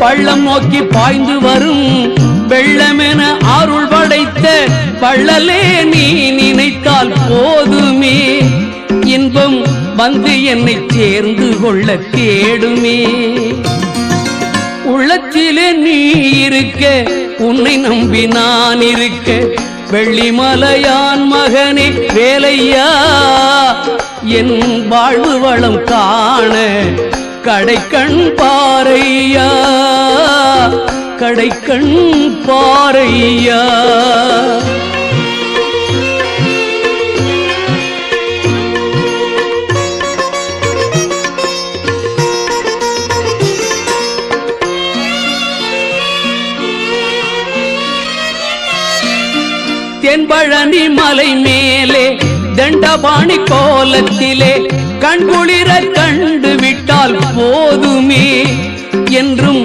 பள்ளம் நோக்கி பாய்ந்து வரும் வெள்ளமென அருள் படைத்த வள்ளலே நீ நினைத்தால் போதுமே இன்பம் வந்து என்னை சேர்ந்து கொள்ள தேடுமே உள்ளத்திலே நீ இருக்க உன்னை நம்பி நான் இருக்க வெள்ளிமலையான் மகனே வேலையா என் வாழ்வு வளம் காண கடைக்கண் பாரையா கடைக்கண் பாரையா தென்பழனி மலை மேலே தண்டபாணி கோலத்திலே கண்குளிர கண்டு விட்டால் போதுமே என்றும்